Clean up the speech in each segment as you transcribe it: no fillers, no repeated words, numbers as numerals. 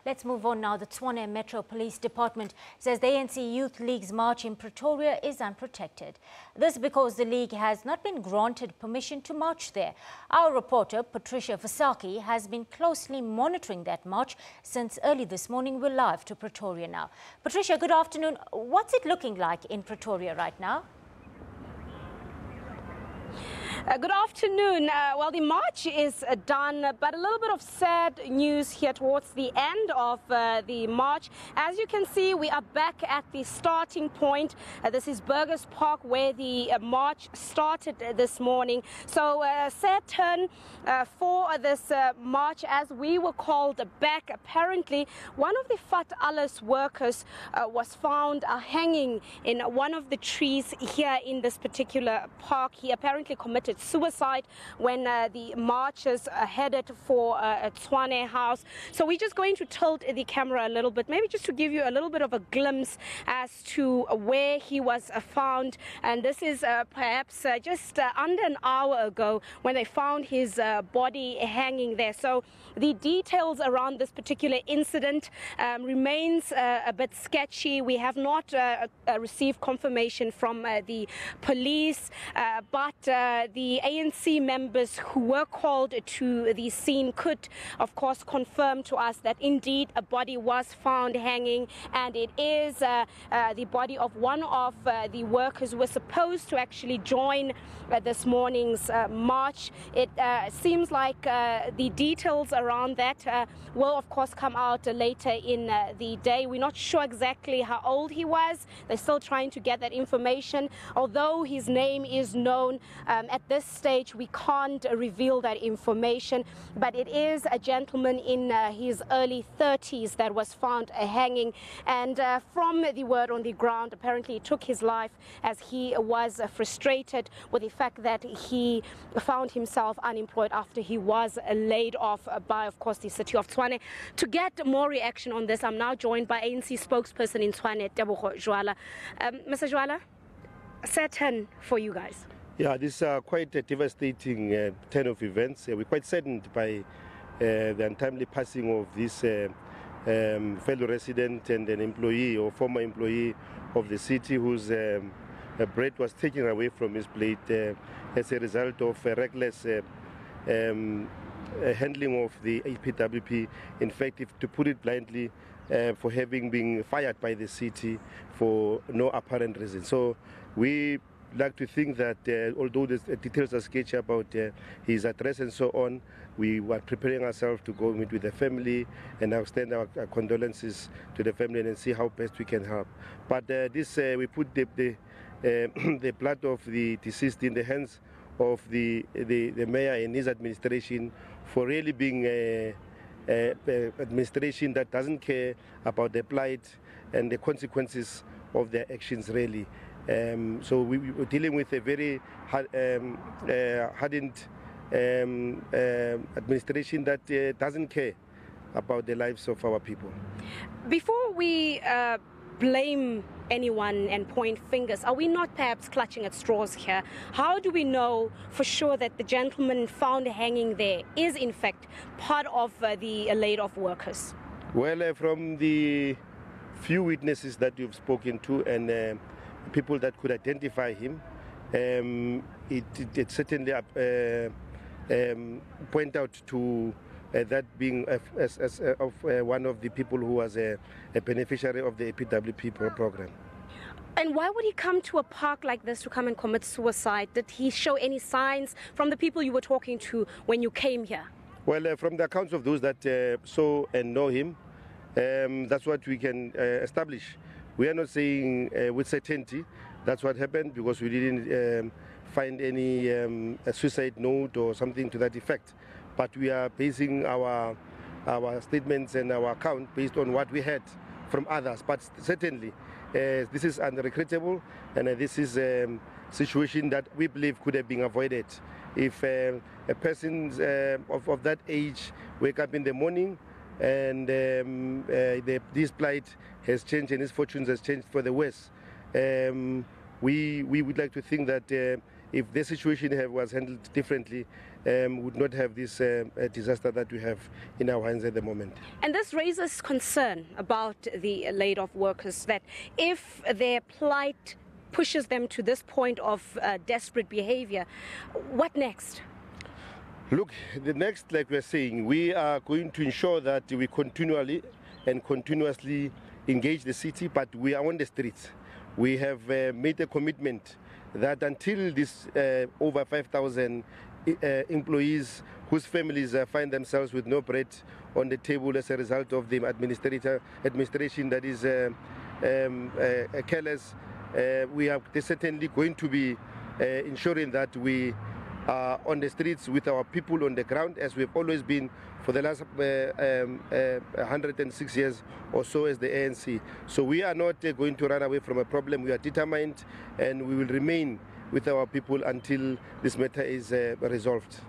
Let's move on now. The Tshwane Metro Police Department says the ANC Youth League's march in Pretoria is unprotected. This because the league has not been granted permission to march there. Our reporter, Patricia Vasaki, has been closely monitoring that march since early this morning. We're live to Pretoria now. Patricia, good afternoon. What's it looking like in Pretoria right now? Good afternoon. Well, the march is done, but a little bit of sad news here towards the end of the march. As you can see, we are back at the starting point. This is Burgers Park, where the march started this morning. So, sad turn for this march as we were called back. Apparently, one of the Fat Alles workers was found hanging in one of the trees here in this particular park. He apparently committed suicide when the marchers headed for Tshwane House. So we're just going to tilt the camera a little bit, maybe just to give you a little bit of a glimpse as to where he was found. And this is perhaps just under an hour ago when they found his body hanging there. So the details around this particular incident remains a bit sketchy. We have not received confirmation from the police, but the ANC members who were called to the scene could, of course, confirm to us that indeed a body was found hanging, and it is the body of one of the workers who were supposed to actually join this morning's march. It seems like the details around that will, of course, come out later in the day. We're not sure exactly how old he was. They're still trying to get that information. Although his name is known, at this stage we can't reveal that information, but it is a gentleman in his early 30s that was found hanging, and from the word on the ground, apparently he took his life as he was frustrated with the fact that he found himself unemployed after he was laid off by, of course, the city of Tshwane. To get more reaction on this, I'm now joined by ANC spokesperson in Tshwane, Tebogo Jwala. Mr. Jwala, sad turn for you guys. Yeah, this is quite a devastating turn of events. We're quite saddened by the untimely passing of this fellow resident and an employee or former employee of the city whose bread was taken away from his plate as a result of reckless handling of the EPWP. In fact, if to put it bluntly, for having been fired by the city for no apparent reason. So we like to think that although the details are sketchy about his address and so on, we were preparing ourselves to go meet with the family and extend our condolences to the family and see how best we can help. But we put the blood of the deceased in the hands of the mayor and his administration for really being an administration that doesn't care about the plight and the consequences of their actions really. So we were dealing with a very hardened administration that doesn't care about the lives of our people. Before we blame anyone and point fingers, are we not perhaps clutching at straws here? How do we know for sure that the gentleman found hanging there is in fact part of the laid-off workers? Well, from the few witnesses that you've spoken to and people that could identify him, it certainly point out to that being one of the people who was a beneficiary of the EPWP program. And why would he come to a park like this to come and commit suicide? Did he show any signs from the people you were talking to when you came here? Well, from the accounts of those that saw and know him, that's what we can establish. We are not saying with certainty that's what happened, because we didn't find any suicide note or something to that effect. But we are basing our statements and our account based on what we heard from others. But certainly, this is unregrettable, and this is a situation that we believe could have been avoided if a person of that age wake up in the morning and this plight has changed and his fortunes has changed for the worse. We would like to think that if the situation was handled differently, would not have this disaster that we have in our hands at the moment. And this raises concern about the laid-off workers, that if their plight pushes them to this point of desperate behavior, what next? Look, the next, like we're saying, we are going to ensure that we continually and continuously engage the city, but we are on the streets. We have made a commitment that until this over 5,000 employees whose families find themselves with no bread on the table as a result of the administration that is careless, we are certainly going to be ensuring that we are on the streets with our people on the ground, as we've always been for the last 106 years or so as the ANC. So we are not going to run away from a problem. We are determined, and we will remain with our people until this matter is resolved.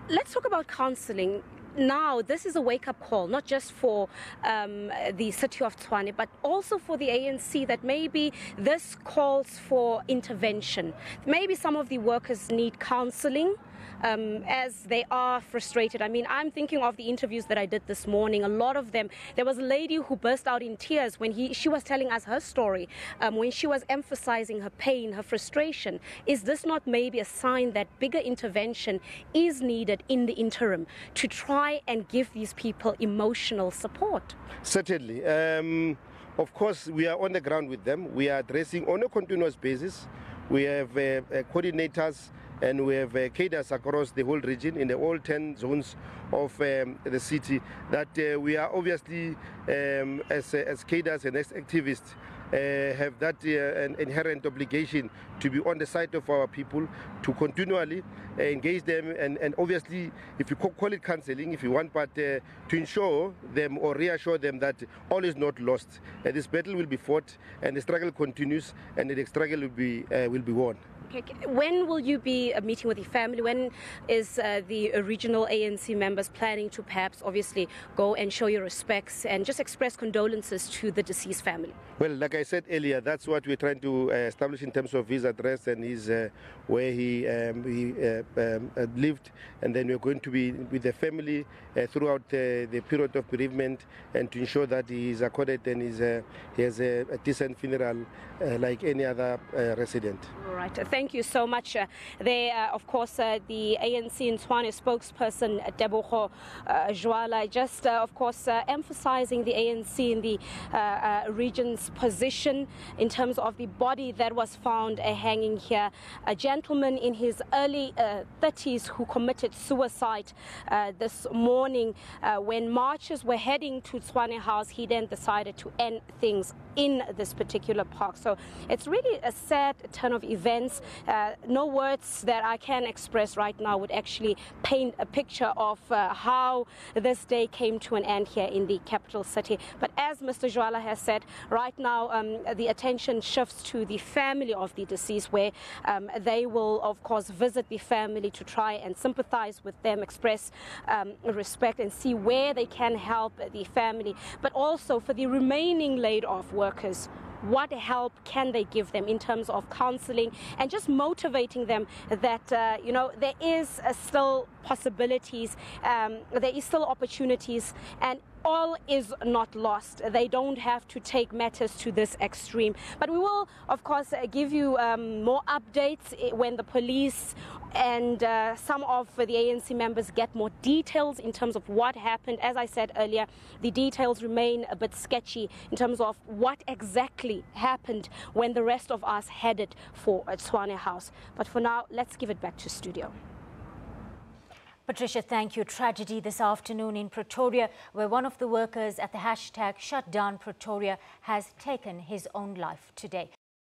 Let's talk about counselling. Now, this is a wake-up call, not just for the city of Tshwane, but also for the ANC, that maybe this calls for intervention. Maybe some of the workers need counselling as they are frustrated. I mean, I'm thinking of the interviews that I did this morning. A lot of them, there was a lady who burst out in tears when she was telling us her story, when she was emphasizing her pain, her frustration. Is this not maybe a sign that bigger intervention is needed in the interim to try and give these people emotional support? Certainly. Of course, we are on the ground with them. We are addressing on a continuous basis. We have coordinators and we have cadres across the whole region in the all 10 zones of the city that we are obviously, as cadres and as activists, have that an inherent obligation to be on the side of our people, to continually engage them, and obviously, if you call it counseling, if you want, but to ensure them or reassure them that all is not lost. This battle will be fought, and the struggle continues, and the struggle will be won. Okay. When will you be meeting with the family? When is the regional ANC members planning to perhaps obviously go and show your respects and just express condolences to the deceased family? Well, like I said earlier, that's what we're trying to establish in terms of his address and his where he lived, and then we're going to be with the family throughout the period of bereavement, and to ensure that he is accorded and he has a decent funeral like any other resident. All right. Thank you so much. Of course, the ANC in Tshwane spokesperson, Tebogo Jwala, just, of course, emphasizing the ANC in the region's position in terms of the body that was found hanging here. A gentleman in his early 30s who committed suicide this morning. When marchers were heading to Tshwane House, he then decided to end things in this particular park. So it's really a sad turn of events. No words that I can express right now would actually paint a picture of how this day came to an end here in the capital city. But as Mr. Jwala has said, right now the attention shifts to the family of the deceased, where they will, of course, visit the family to try and sympathize with them, express respect, and see where they can help the family. But also for the remaining laid-off workers, what help can they give them in terms of counseling and just motivating them that, there is still possibilities, there is still opportunities, and all is not lost. They don't have to take matters to this extreme. But we will, of course, give you more updates when the police and some of the ANC members get more details in terms of what happened. As I said earlier, the details remain a bit sketchy in terms of what exactly happened when the rest of us headed for Tshwane House. But for now, let's give it back to studio. Patricia, thank you. Tragedy this afternoon in Pretoria, where one of the workers at the #ShutDownPretoria has taken his own life today.